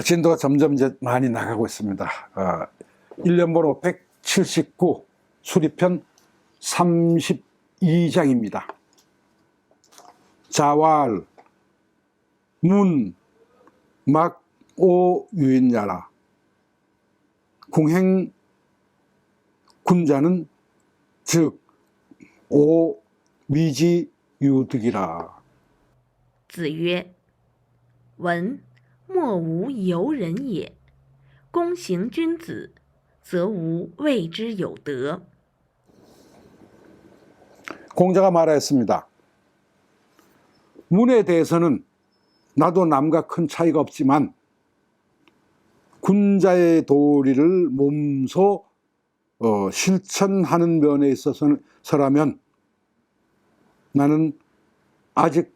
진도가 점점 이제 많이 나가고 있습니다. 1년번호 179, 수리편 32장입니다. 자왈, 문, 막, 오, 유인야라. 궁행, 군자는 즉, 오, 미지, 유득이라. 子曰：“闻莫无尤人也。公行君子，则无谓之有德。” 공자가 말하였습니다. 문에 대해서는 나도 남과 큰 차이가 없지만 군자의 도리를 몸소 실천하는 면에 있어서라면 나는 아직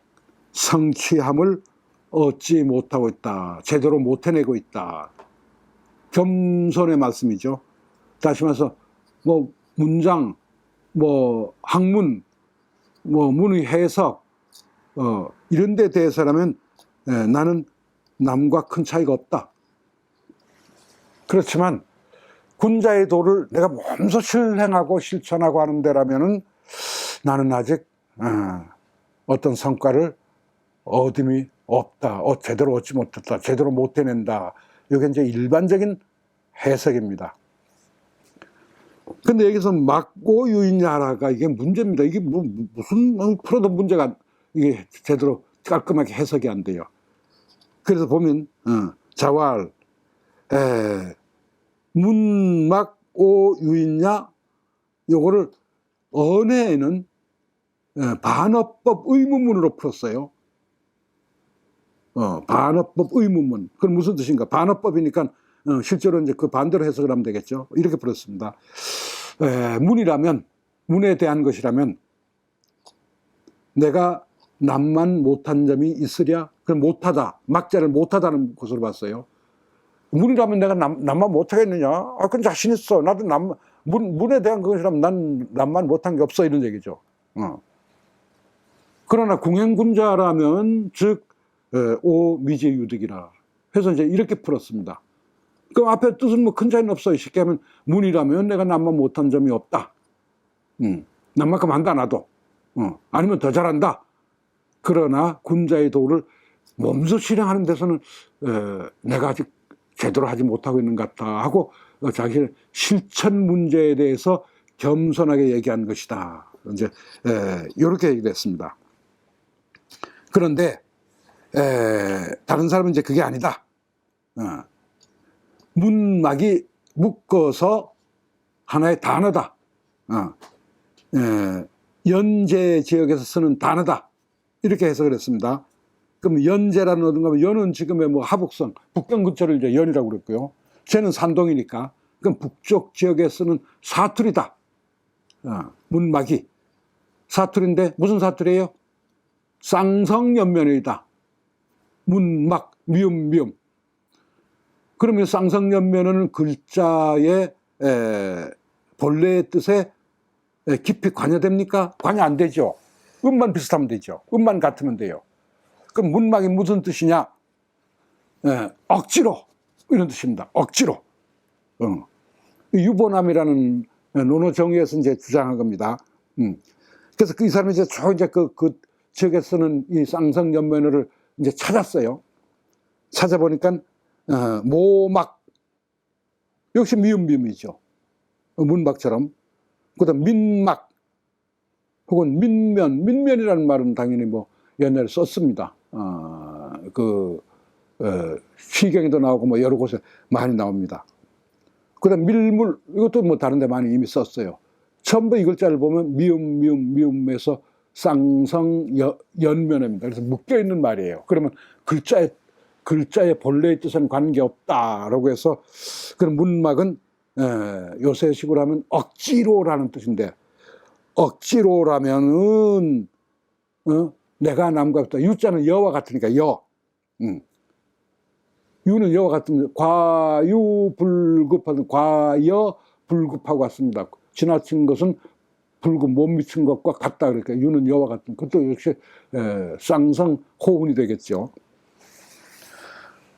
성취함을 얻지 못하고 있다. 제대로 못 해내고 있다. 겸손의 말씀이죠. 다시 말해서 문장, 학문, 문의 해석 이런 데 대해서라면 나는 남과 큰 차이가 없다. 그렇지만 군자의 도를 내가 몸소 실행하고 실천하고 하는 데라면은 나는 아직 어떤 성과를 얻음이 없다. 제대로 얻지 못했다. 제대로 못 해낸다. 이게 이제 일반적인 해석입니다. 근데 여기서 막고 유인야라가 이게 문제입니다. 이게 무슨 풀어도 문제가 이게 제대로 깔끔하게 해석이 안 돼요. 그래서 보면 자왈, 문막오 유인야 요거를 언해에는 반어법 의문문으로 풀었어요. 반어법 의문문. 그건 무슨 뜻인가? 반어법이니까 실제로 이제 그 반대로 해석을 하면 되겠죠. 이렇게 풀었습니다. 문이라면, 문에 대한 것이라면 내가 남만 못한 점이 있으랴? 그럼 못하다, 막자를 못하다는 것으로 봤어요. 문이라면 내가 남만 못하겠느냐? 그건 자신 있어. 나도 문에 대한 것이라면 난 남만 못한 게 없어. 이런 얘기죠. 그러나 궁행군자라면 즉 오 미지유득이라 해서 이제 이렇게 풀었습니다. 그럼 앞에 뜻은 큰 차이는 없어요. 쉽게 하면 문이라면 내가 남만 못한 점이 없다. 남만큼 한다 나도. 아니면 더 잘한다. 그러나 군자의 도를 몸소 실행하는 데서는 내가 아직 제대로 하지 못하고 있는 것 같다 하고 자기 실천 문제에 대해서 겸손하게 얘기한 것이다. 이제 이렇게 얘기를 했습니다. 그런데 다른 사람은 이제 그게 아니다. 문막이 묶어서 하나의 단어다. 연제 지역에서 쓰는 단어다. 이렇게 해석을 했습니다. 그럼 연제라는 어딘가 연은 지금의 하북성, 북경 근처를 이제 연이라고 그랬고요. 쟤는 산동이니까. 그럼 북쪽 지역에 쓰는 사투리다. 문막이. 사투리인데 무슨 사투리예요? 쌍성연면이다. 문막, 미음. 그러면 쌍성연면은 글자의 본래의 뜻에 깊이 관여됩니까? 관여 안 되죠. 음만 비슷하면 되죠. 음만 같으면 돼요. 그럼 문막이 무슨 뜻이냐? 억지로 이런 뜻입니다. 억지로. 유보남이라는 논어 정의에서 이제 주장한 겁니다. 그래서 이 사람이 이제 그 지역에 쓰는 이 쌍성연면어를 이제 찾았어요. 찾아보니까 모막 역시 미음이죠. 문막처럼. 그다음 민막 혹은 민면이라는 말은 당연히 옛날에 썼습니다. 시경에도 나오고 여러 곳에 많이 나옵니다. 그다음 밀물 이것도 다른 데 많이 이미 썼어요. 전부 이 글자를 보면 미음에서 쌍성연면입니다. 그래서 묶여 있는 말이에요. 그러면 글자의 본래의 뜻은 관계없다라고 해서 그런 문막은 요새식으로 하면 억지로라는 뜻인데 억지로라면은 내가 남과 같다. 유자는 여와 같으니까 여. 유는 여와 같으면 과유불급하는 과여 불급하고 같습니다. 지나친 것은 불급 못 미친 것과 같다. 그러니까 유는 여와 같은 그것도 역시 쌍성 호운이 되겠죠.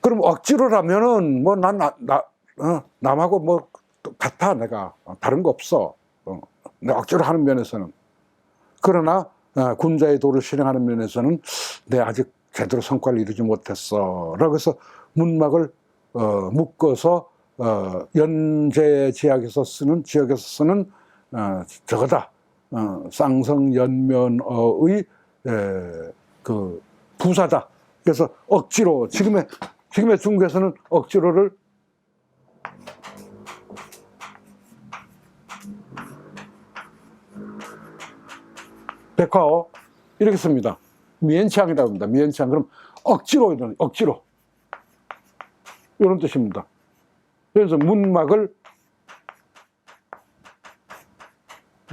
그럼 억지로라면은 뭐 남하고 뭐 같아. 내가 다른 거 없어. 내가 억지로 하는 면에서는. 그러나 군자의 도를 실행하는 면에서는 내가 아직 제대로 성과를 이루지 못했어. 라고 해서 문막을 묶어서 연제 지역에서 쓰는 저거다. 쌍성연면어의 그 부사다. 그래서 억지로 지금의 중국에서는 억지로를 백화어 이렇게 씁니다. 미엔창이라고 합니다. 미엔창. 그럼 억지로 이런 뜻입니다. 그래서 문막을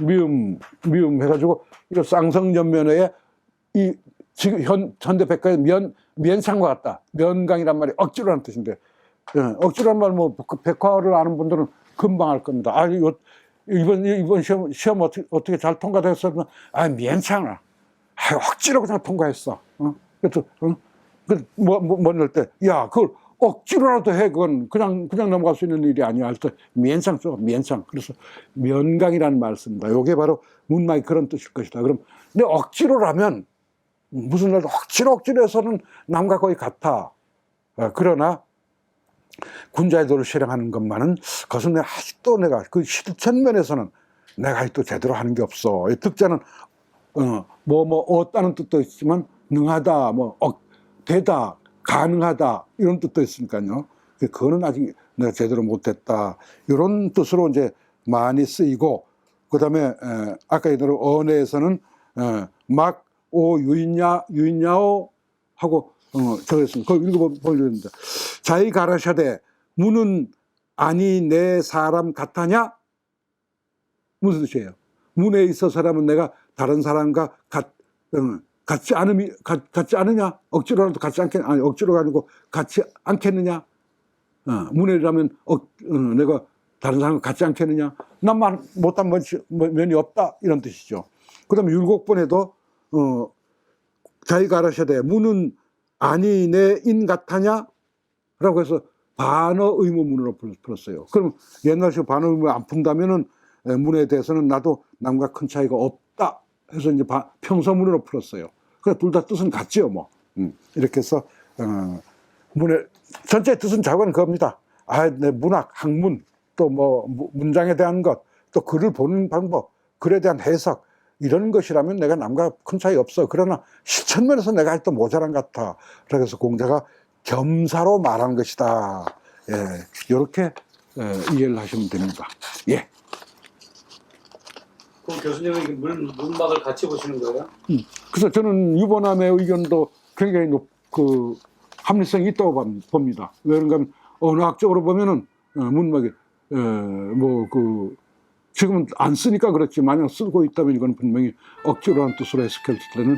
미음 해가지고 이거 쌍성연면어에 이 지금 현대 백과의 면창과 같다. 면강이란 말이 억지로라는 뜻인데, 억지로란 말 뭐 백화를 아는 분들은 금방 알 겁니다. 이번 시험 어떻게 잘 통과됐었나? 면창아. 억지로 그냥 통과했어. 그래서 뭐 넣을 때, 야, 그걸 억지로라도 해. 그건 그냥 넘어갈 수 있는 일이 아니야. 할 때 면창 써, 면창. 그래서 면강이라는 말을 씁니다. 요게 바로 문막이 그런 뜻일 것이다. 그럼 근데 억지로라면 무슨 날 억지로 해서는 남과 거의 같아. 그러나 군자의 도를 실행하는 것만은 그것은 내가 아직도 그 실천 면에서는 내가 아직도 제대로 하는 게 없어. 득자는 얻다는 뜻도 있지만 능하다, 되다, 가능하다 이런 뜻도 있으니까요. 그거는 아직 내가 제대로 못했다. 이런 뜻으로 이제 많이 쓰이고, 그 다음에 아까 얘기한 언어에서는 막 오 유인야오 하고 적었습니다. 그걸 읽어보려는데, 자이 가라샤대 문은 아니 내 사람 같하냐? 무슨 뜻이에요? 문에 있어서라면 내가 다른 사람과 같지 않으냐? 억지로라도 같지 않겠, 아니 억지로가 아니고 같지 않겠느냐? 문에라면 내가 다른 사람과 같지 않겠느냐? 나만 못한 면이 없다 이런 뜻이죠. 그 다음에 율곡본에도 자이 가라샤대 문은 아니 내 인 같하냐? 라고 해서 반어 의문문으로 풀었어요. 그럼 옛날식으로 반어 의문을 안 푼다면은 문에 대해서는 나도 남과 큰 차이가 없다 해서 이제 평서문으로 풀었어요. 그래서 둘 다 뜻은 같지요, 뭐. 이렇게 해서 문의 전체 뜻은 자고는 그겁니다. 내 문학, 학문, 또 뭐 문장에 대한 것, 또 글을 보는 방법, 글에 대한 해석 이런 것이라면 내가 남과 큰 차이 없어. 그러나 실천면에서 내가 아직도 모자란 것 같아. 그래서 공자가 겸사로 말한 것이다. 이렇게 이해를 하시면 됩니다. 예. 그럼 교수님은 문막을 같이 보시는 거예요? 그래서 저는 유보남의 의견도 굉장히 합리성이 있다고 봅니다. 왜 그런가 하면 언어학적으로 보면은 문막이 지금은 안 쓰니까 그렇지, 만약 쓰고 있다면 이건 분명히 억지로 한 뜻으로 해석했을 때는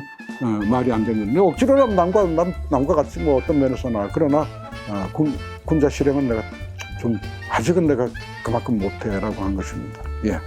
말이 안 되는 건데, 억지로라면 남과 같이 뭐 어떤 면에서나. 그러나 군자 실행은 내가 아직은 내가 그만큼 못해라고 한 것입니다. 예.